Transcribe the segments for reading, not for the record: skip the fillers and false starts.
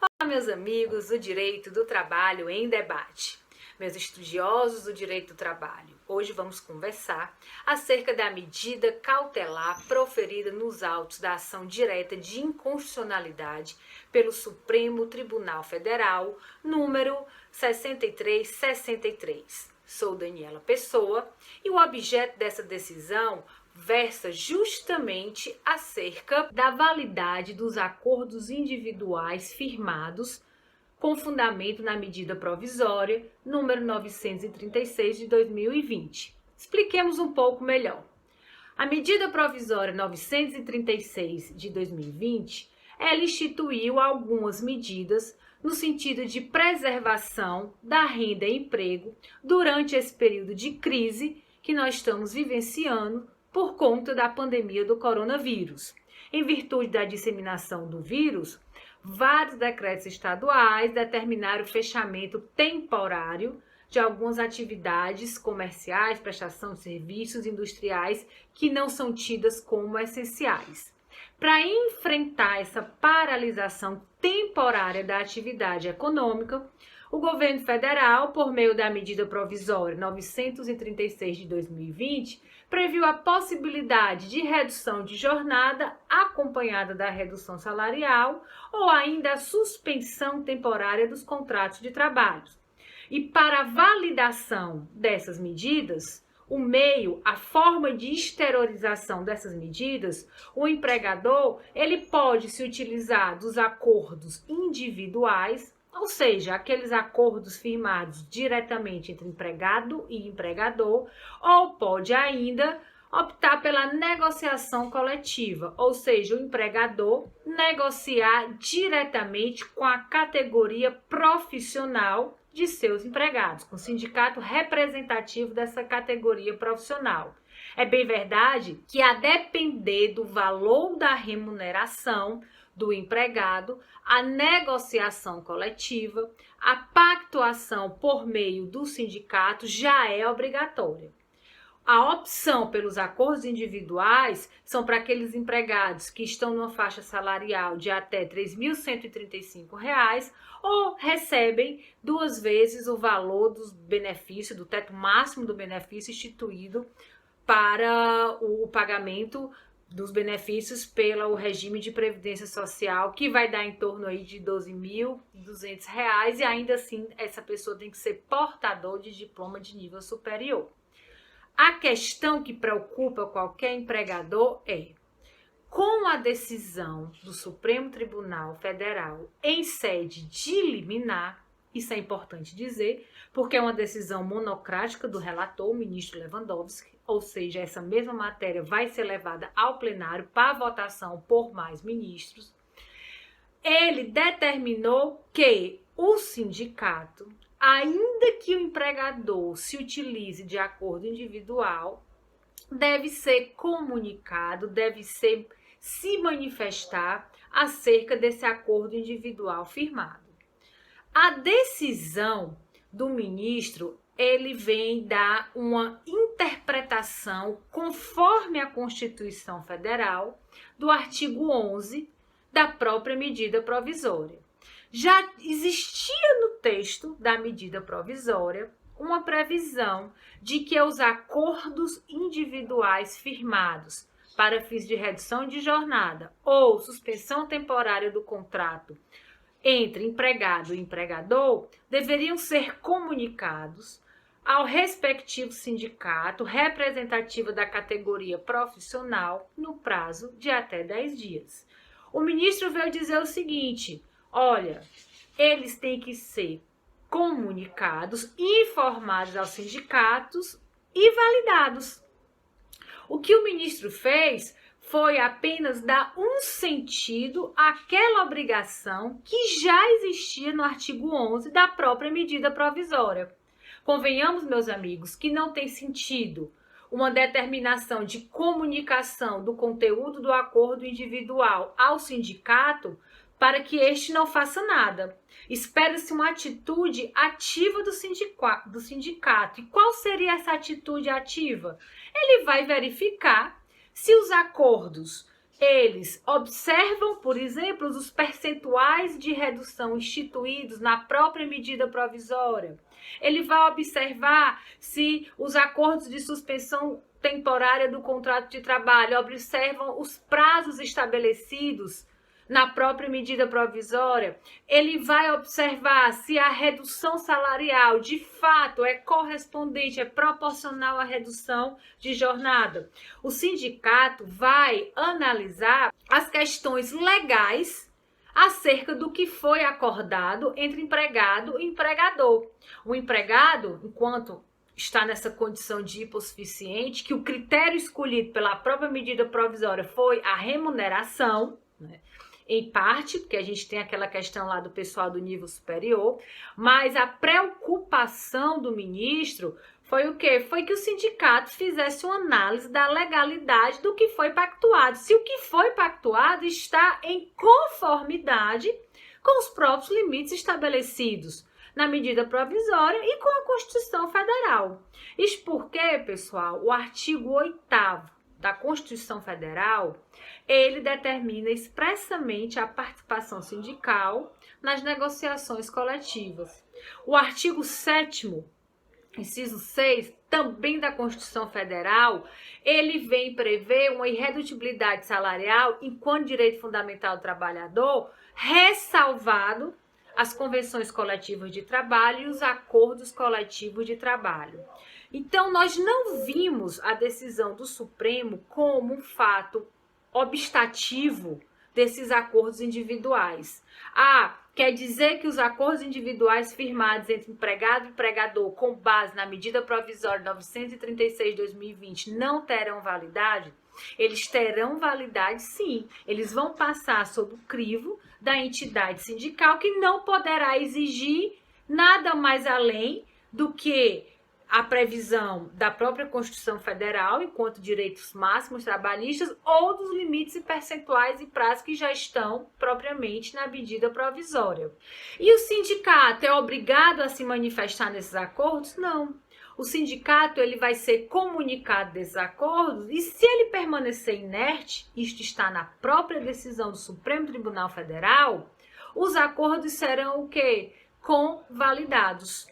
Olá, meus amigos do Direito do Trabalho em Debate, meus estudiosos do Direito do Trabalho. Hoje vamos conversar acerca da medida cautelar proferida nos autos da ação direta de inconstitucionalidade pelo Supremo Tribunal Federal, número 6363. Sou Daniela Pessoa e o objeto dessa decisão versa justamente acerca da validade dos acordos individuais firmados com fundamento na medida provisória número 936 de 2020. Expliquemos um pouco melhor. A medida provisória 936 de 2020, ela instituiu algumas medidas no sentido de preservação da renda e emprego durante esse período de crise que nós estamos vivenciando por conta da pandemia do coronavírus. Em virtude da disseminação do vírus, vários decretos estaduais determinaram o fechamento temporário de algumas atividades comerciais, prestação de serviços industriais que não são tidas como essenciais. Para enfrentar essa paralisação temporária da atividade econômica, o governo federal, por meio da medida provisória 936 de 2020, previu a possibilidade de redução de jornada acompanhada da redução salarial ou ainda a suspensão temporária dos contratos de trabalho. E para a validação dessas medidas, o meio, a forma de exteriorização dessas medidas, o empregador, ele pode se utilizar dos acordos individuais, ou seja, aqueles acordos firmados diretamente entre empregado e empregador, ou pode ainda optar pela negociação coletiva, ou seja, o empregador negociar diretamente com a categoria profissional de seus empregados, com o sindicato representativo dessa categoria profissional. É bem verdade que, a depender do valor da remuneração do empregado, a negociação coletiva, a pactuação por meio do sindicato já é obrigatória. A opção pelos acordos individuais são para aqueles empregados que estão numa faixa salarial de até R$ 3.135 ou recebem 2 vezes o valor dos benefícios, do teto máximo do benefício instituído para o pagamento dos benefícios pelo regime de previdência social, que vai dar em torno aí de R$ 12.200, e ainda assim essa pessoa tem que ser portador de diploma de nível superior. A questão que preocupa qualquer empregador é: com a decisão do Supremo Tribunal Federal em sede de liminar, isso é importante dizer, porque é uma decisão monocrática do relator, o ministro Lewandowski, ou seja, essa mesma matéria vai ser levada ao plenário para votação por mais ministros. Ele determinou que o sindicato, ainda que o empregador se utilize de acordo individual, deve ser comunicado, deve se manifestar acerca desse acordo individual firmado. A decisão do ministro, ele vem dar uma interpretação conforme a Constituição Federal do artigo 11 da própria medida provisória. Já existia no texto da medida provisória uma previsão de que os acordos individuais firmados para fins de redução de jornada ou suspensão temporária do contrato entre empregado e empregador deveriam ser comunicados ao respectivo sindicato representativo da categoria profissional no prazo de até 10 dias. O ministro veio dizer o seguinte: olha, eles têm que ser comunicados, informados aos sindicatos e validados. O que o ministro fez foi apenas dar um sentido àquela obrigação que já existia no artigo 11 da própria medida provisória. Convenhamos, meus amigos, que não tem sentido uma determinação de comunicação do conteúdo do acordo individual ao sindicato para que este não faça nada. Espera-se uma atitude ativa do sindicato. E qual seria essa atitude ativa? Ele vai verificar se os acordos Eles observam, por exemplo, os percentuais de redução instituídos na própria medida provisória. Ele vai observar se os acordos de suspensão temporária do contrato de trabalho observam os prazos estabelecidos na própria medida provisória. Ele vai observar se a redução salarial de fato é correspondente, é proporcional à redução de jornada. O sindicato vai analisar as questões legais acerca do que foi acordado entre empregado e empregador. O empregado, enquanto está nessa condição de hipossuficiente, que o critério escolhido pela própria medida provisória foi a remuneração, né? Em parte, porque a gente tem aquela questão lá do pessoal do nível superior, mas a preocupação do ministro foi o quê? Foi que o sindicato fizesse uma análise da legalidade do que foi pactuado. Se o que foi pactuado está em conformidade com os próprios limites estabelecidos na medida provisória e com a Constituição Federal. Isso porque, pessoal, o artigo 8º da Constituição Federal, ele determina expressamente a participação sindical nas negociações coletivas. O artigo 7º, inciso 6, também da Constituição Federal, ele vem prever uma irredutibilidade salarial enquanto direito fundamental do trabalhador, ressalvado as convenções coletivas de trabalho e os acordos coletivos de trabalho. Então, nós não vimos a decisão do Supremo como um fato obstativo desses acordos individuais. Quer dizer que os acordos individuais firmados entre empregado e empregador com base na medida provisória 936 de 2020 não terão validade? Eles terão validade, sim. Eles vão passar sob o crivo da entidade sindical que não poderá exigir nada mais além do que a previsão da própria Constituição Federal enquanto direitos máximos trabalhistas ou dos limites e percentuais e prazos que já estão propriamente na medida provisória. E o sindicato é obrigado a se manifestar nesses acordos? Não. O sindicato ele vai ser comunicado desses acordos e se ele permanecer inerte, isto está na própria decisão do Supremo Tribunal Federal, os acordos serão o quê? Convalidados.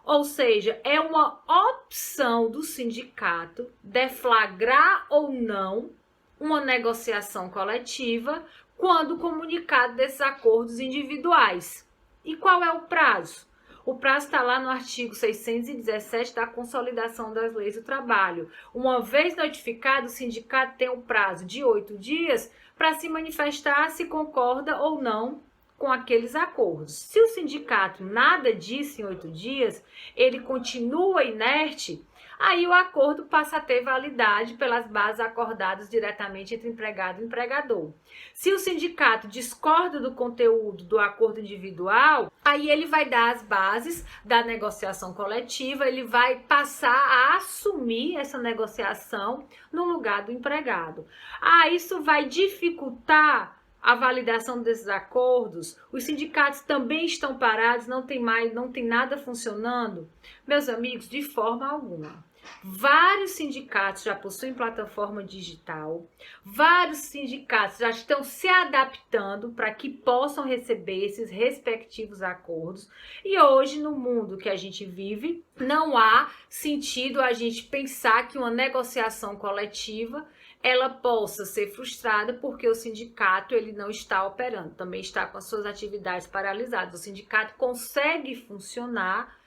Ou seja, é uma opção do sindicato deflagrar ou não uma negociação coletiva quando comunicado desses acordos individuais. E qual é o prazo? O prazo está lá no artigo 617 da Consolidação das Leis do Trabalho. Uma vez notificado, o sindicato tem um prazo de 8 dias para se manifestar se concorda ou não com aqueles acordos. Se o sindicato nada disse em 8 dias, ele continua inerte, aí o acordo passa a ter validade pelas bases acordadas diretamente entre empregado e empregador. Se o sindicato discorda do conteúdo do acordo individual, aí ele vai dar as bases da negociação coletiva, ele vai passar a assumir essa negociação no lugar do empregado. Isso vai dificultar a validação desses acordos, os sindicatos também estão parados, não tem nada funcionando. Meus amigos, de forma alguma. Vários sindicatos já possuem plataforma digital, vários sindicatos já estão se adaptando para que possam receber esses respectivos acordos. E hoje, no mundo que a gente vive, não há sentido a gente pensar que uma negociação coletiva ela possa ser frustrada porque o sindicato ele não está operando, também está com as suas atividades paralisadas. O sindicato consegue funcionar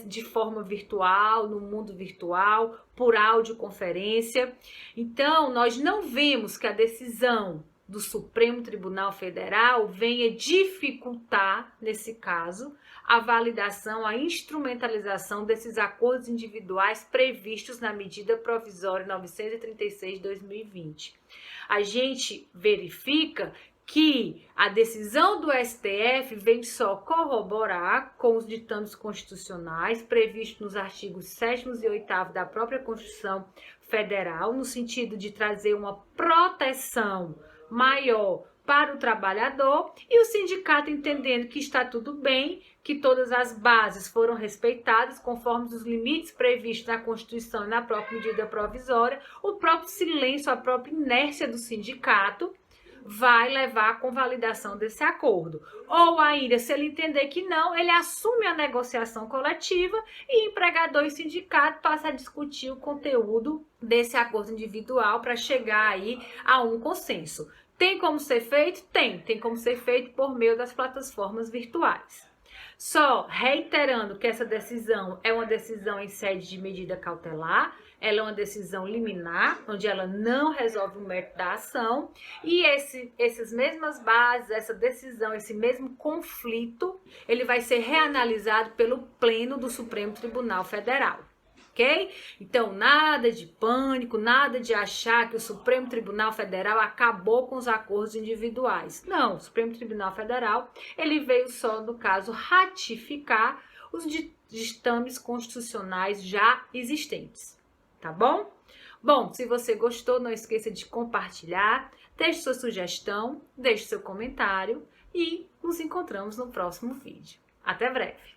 de forma virtual, no mundo virtual, por audioconferência. Então, nós não vemos que a decisão do Supremo Tribunal Federal venha dificultar, nesse caso, a validação, a instrumentalização desses acordos individuais previstos na medida provisória 936 de 2020. A gente verifica que a decisão do STF vem só corroborar com os ditames constitucionais previstos nos artigos 7º e 8º da própria Constituição Federal, no sentido de trazer uma proteção maior para o trabalhador e o sindicato entendendo que está tudo bem, que todas as bases foram respeitadas conforme os limites previstos na Constituição e na própria medida provisória, o próprio silêncio, a própria inércia do sindicato vai levar à convalidação desse acordo. Ou ainda, se ele entender que não, ele assume a negociação coletiva e empregador e sindicato passam a discutir o conteúdo desse acordo individual para chegar aí a um consenso. Tem como ser feito? Tem como ser feito por meio das plataformas virtuais. Só reiterando que essa decisão é uma decisão em sede de medida cautelar, ela é uma decisão liminar, onde ela não resolve o mérito da ação, e essas mesmas bases, essa decisão, esse mesmo conflito, ele vai ser reanalisado pelo Pleno do Supremo Tribunal Federal. Ok? Então, nada de pânico, nada de achar que o Supremo Tribunal Federal acabou com os acordos individuais. Não, o Supremo Tribunal Federal, ele veio só, no caso, ratificar os ditames constitucionais já existentes. Tá bom? Bom, se você gostou, não esqueça de compartilhar, deixe sua sugestão, deixe seu comentário e nos encontramos no próximo vídeo. Até breve!